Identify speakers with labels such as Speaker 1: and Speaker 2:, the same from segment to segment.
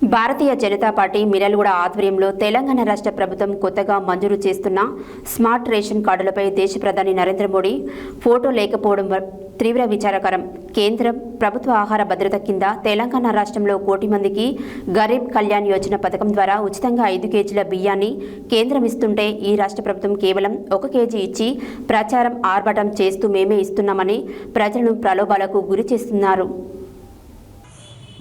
Speaker 1: Bharatiya Janata party Miryalaguda ఆధ్వర్యంలో తెలంగాణ రాష్ట్ర ప్రభుత్వం కొత్తగా మంజూరు చేస్తున్న స్మార్ట్ రేషన్ కార్డులపై దేశ ప్రధాని నరేంద్ర మోడీ ఫోటో లేకపోవడం తీవ్ర విచారకరం. కేంద్రం ప్రభుత్వ ఆహార భద్రత కింద తెలంగాణ రాష్ట్రంలో 1 కోటి మందికి గరీబ్ కళ్యాణ్ యోజన పథకం ద్వారా ఉచితంగా 5 కేజీల బియ్యాన్ని కేంద్రం ఇస్తుంటే ఈ రాష్ట్ర ప్రభుత్వం కేవలం 1 కేజీ ఇచ్చి ప్రచారం ఆర్భటం చేస్తూ మేమే ఇస్తున్నామని ప్రజలను ప్రలోభాలకు గురి చేస్తున్నారు.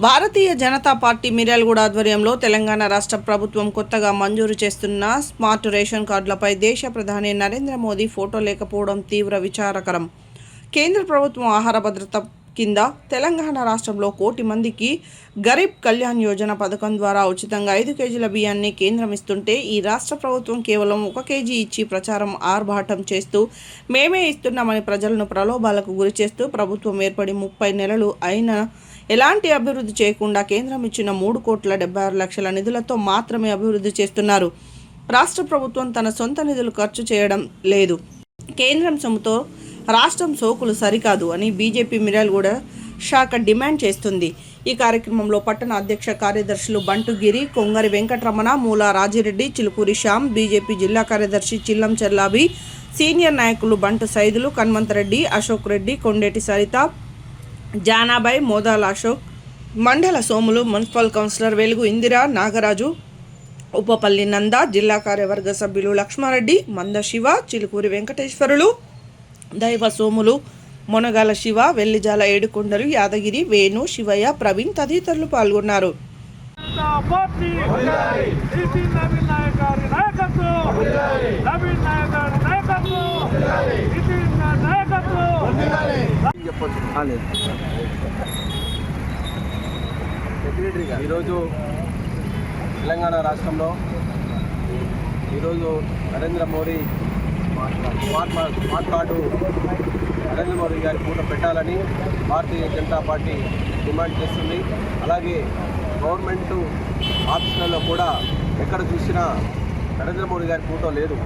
Speaker 2: భారతీయ జనతా పార్టీ మిర్యాలగూడ ఆధ్వర్యంలో తెలంగాణ రాష్ట్ర ప్రభుత్వం కొత్తగా మంజూరు చేస్తున్న స్మార్ట్ రేషన్ కార్డులపై దేశ ప్రధాని నరేంద్ర మోదీ ఫోటో లేకపోవడం తీవ్ర విచారకరం. కేంద్ర ప్రభుత్వం ఆహార భద్రత కింద తెలంగాణ రాష్ట్రంలో 1 కోటి మందికి గరీబ్ కళ్యాణ్ యోజన పథకం ద్వారా ఉచితంగా 5 కేజీల బియ్యాన్ని కేంద్రం ఇస్తుంటే ఈ రాష్ట్ర ప్రభుత్వం కేవలం 1 కేజీ ఇచ్చి ప్రచారం ఆర్భాటం చేస్తూ మేమే ఇస్తున్నామని ప్రజలను ప్రలోభాలకు గురి చేస్తూ ప్రభుత్వం ఏర్పడి 30 నెలలు అయినా ఎలాంటి అభివృద్ధి చేయకుండా కేంద్రం ఇచ్చిన 3,76,00,000 నిధులతో మాత్రమే అభివృద్ధి చేస్తున్నారు. రాష్ట్ర ప్రభుత్వం తన సొంత నిధులు ఖర్చు చేయడం లేదు. కేంద్రం సొమ్ముతో రాష్ట్రం సోకులు సరికాదు అని బీజేపీ మిర్యాలగూడ శాఖ డిమాండ్ చేస్తుంది. ఈ కార్యక్రమంలో పట్టణ అధ్యక్ష కార్యదర్శులు బంటుగిరి, కొంగరి వెంకటరమణ, మూలా రాజిరెడ్డి, చిలుకూరి శ్యామ్, బీజేపీ జిల్లా కార్యదర్శి చిల్లం చెల్లాబి, సీనియర్ నాయకులు బంటు సైదులు, కన్మంతరెడ్డి, అశోక్ రెడ్డి, కొండేటి సరిత, జానాబాయ్, మోదాల అశోక్, మండల సోములు, మున్సిపల్ కౌన్సిలర్ వెలుగు ఇందిరా, నాగరాజు, ఉపపల్లి నంద, జిల్లా కార్యవర్గ సభ్యులు లక్ష్మారెడ్డి, మంద శివ, చిలుకూరి వెంకటేశ్వరులు, దైవ సోములు, మొనగాల శివ, వెల్లిజాల ఏడుకొండలు, యాదగిరి, వేణు, శివయ్య, ప్రవీణ్ తదితరులు పాల్గొన్నారు.
Speaker 3: ఈరోజు తెలంగాణ రాష్ట్రంలో ఈరోజు నరేంద్ర మోడీ స్మార్ట్ కార్డు నరేంద్ర మోడీ గారి ఫోటో పెట్టాలని భారతీయ జనతా పార్టీ డిమాండ్ చేస్తుంది. అలాగే గవర్నమెంట్ ఆఫీసులలో కూడా ఎక్కడ చూసినా నరేంద్ర మోడీ గారి ఫోటో లేదు.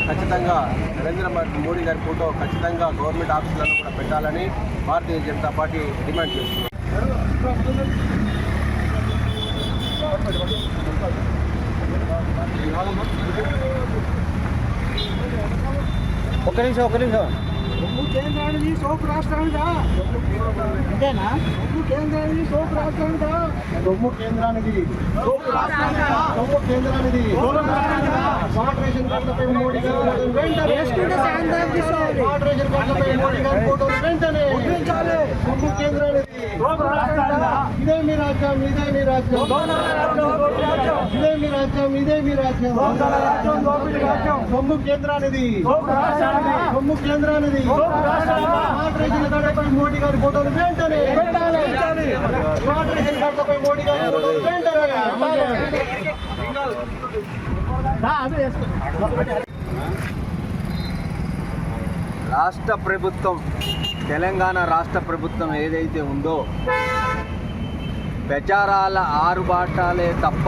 Speaker 3: ఖచ్చితంగా నరేంద్ర మోడీ గారి ఫోటో ఖచ్చితంగా గవర్నమెంట్ ఆఫీసులలో కూడా పెట్టాలని భారతీయ జనతా పార్టీ డిమాండ్ చేస్తుంది.
Speaker 4: ఒక్క నిమిషం
Speaker 5: రొమ్ము కేంద్రానికి సోపు రాష్ట్రానిదా అంతేనా? రొమ్ము కేంద్రానికి సోపు రాష్ట్రానిదా? రొమ్ము కేంద్రానికి సోపు రాష్ట్రానిదా? రొమ్ము కేంద్రానికి స్మార్ట్ రేషన్ కార్డులపై మోడీ గారు వెంటనే స్మార్ట్ రేషన్ కార్డులపై మోడీ గారి ఫోటోలు వెంటనే ముద్రించాలి. రొమ్ము కేంద్రానికి సోపు రాష్ట్రానిదా? ఇదే మీ రాజ్యం, ఇదే మీ రాజ్యం, ఇదే మీ రాజ్యం, ఇదే మీ రాజ్యం, రొమ్ము కేంద్రానికి రొమ్ము కేంద్రానికి స్మార్ట్ రేషన్ కార్డులపై మోడీ గారి ఫోటోలు వెంటనే పెట్టాలి. స్మార్ట్ రేషన్ కార్డులపై మోడీ గారి ఫోటోలు వెంటనే.
Speaker 3: రాష్ట్ర ప్రభుత్వం, తెలంగాణ రాష్ట్ర ప్రభుత్వం ఏదైతే ఉందో ప్రచారాల ఆరుబాటాలే తప్ప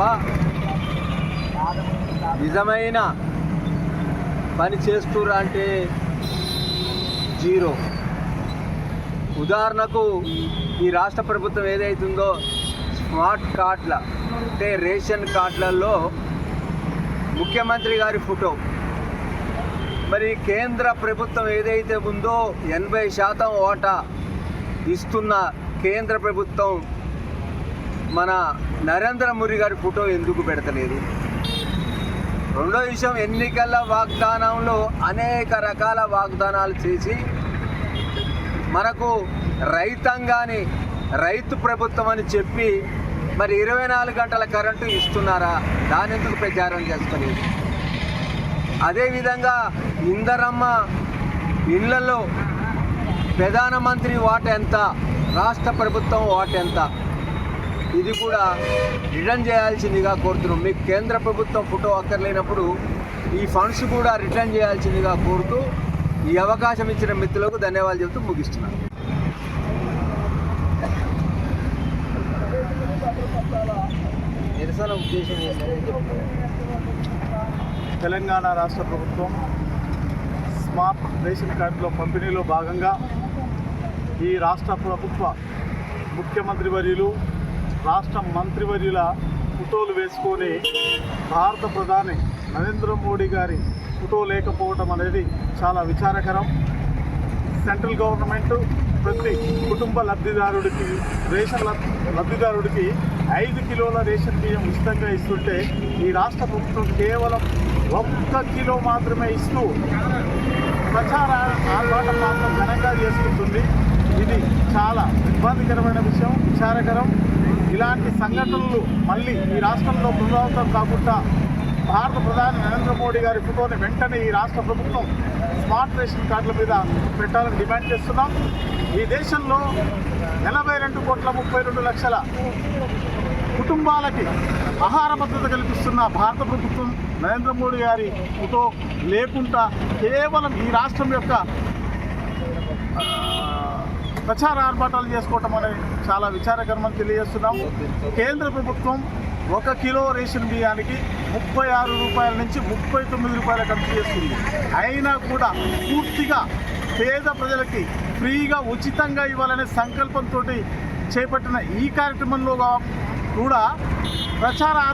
Speaker 3: నిజమైన పని చేస్తురా అంటే జీరో. ఉదాహరణకు ఈ రాష్ట్ర ప్రభుత్వం ఏదైతుందో స్మార్ట్ కార్డుల అంటే రేషన్ కార్డులలో ముఖ్యమంత్రి గారి ఫోటో, మరి కేంద్ర ప్రభుత్వం ఏదైతే ఉందో 80% ఓటా ఇస్తున్న కేంద్ర ప్రభుత్వం మన నరేంద్ర మోడీ గారి ఫోటో ఎందుకు పెడతలేదు? రెండో విషయం, ఎన్నికల వాగ్దానంలో అనేక రకాల వాగ్దానాలు చేసి మనకు రైతాంగాన్ని రైతు ప్రభుత్వం అని చెప్పి మరి 24 గంటల కరెంటు ఇస్తున్నారా? దాని ఎందుకు ప్రచారం చేస్తలేదు? అదేవిధంగా ఇందరమ్మ ఇళ్లలో ప్రధానమంత్రి వాట ఎంత, రాష్ట్ర ప్రభుత్వం వాట ఎంత, ఇది కూడా రిటర్న్ చేయాల్సిందిగా కోరుతున్నాం. మీకు కేంద్ర ప్రభుత్వం ఫోటో అక్కర్లేనప్పుడు ఈ ఫండ్స్ కూడా రిటర్న్ చేయాల్సిందిగా కోరుతూ ఈ అవకాశం ఇచ్చిన మిత్రులకు ధన్యవాదాలు చెబుతూ ముగిస్తున్నాను. నిరసన ఉద్దేశం
Speaker 5: తెలంగాణ రాష్ట్ర ప్రభుత్వం స్మార్ట్ రేషన్ కార్డులో పంపిణీలో భాగంగా ఈ రాష్ట్ర ప్రభుత్వ ముఖ్యమంత్రి వర్యులు, రాష్ట్ర మంత్రివర్యుల ఫోటోలు వేసుకొని భారత ప్రధాని నరేంద్ర మోడీ గారి ఫోటో లేకపోవడం అనేది చాలా విచారకరం. సెంట్రల్ గవర్నమెంట్ ప్రతి కుటుంబ లబ్ధిదారుడికి లబ్ధిదారుడికి 5 కిలోల రేషన్ బియ్యం ఉచితంగా ఇస్తుంటే ఈ రాష్ట్ర ప్రభుత్వం కేవలం 1 కిలో మాత్రమే ఇస్తూ ప్రచార ఆర్భాటం మాత్రం ఘనంగా చేసుకుంటుంది. ఇది చాలా ఇబ్బందికరమైన విషయం, విచారకరం. ఇలాంటి సంఘటనలు మళ్ళీ ఈ రాష్ట్రంలో పునరావృతం కాకుండా భారత ప్రధాని నరేంద్ర మోడీ గారి ఫోటోని వెంటనే ఈ రాష్ట్ర ప్రభుత్వం స్మార్ట్ రేషన్ కార్డుల మీద పెట్టాలని డిమాండ్ చేస్తున్నాం. ఈ దేశంలో 82,32,00,000 కుటుంబాలకి ఆహార భద్రత కల్పిస్తున్న భారత ప్రభుత్వం నరేంద్ర మోడీ గారి ఫోటో లేకుండా కేవలం ఈ రాష్ట్రం యొక్క ప్రచార ఆర్భాటాలు చేసుకోవటం అనేది చాలా విచారకరమని తెలియజేస్తున్నాం. కేంద్ర ప్రభుత్వం 1 కిలో రేషన్ బియ్యానికి 36 రూపాయల నుంచి 39 రూపాయల ఖర్చు చేస్తుంది. అయినా కూడా పూర్తిగా పేద ప్రజలకి ఫ్రీగా ఉచితంగా ఇవ్వాలనే సంకల్పంతో చేపట్టిన ఈ కార్యక్రమంలో కూడా ప్రచార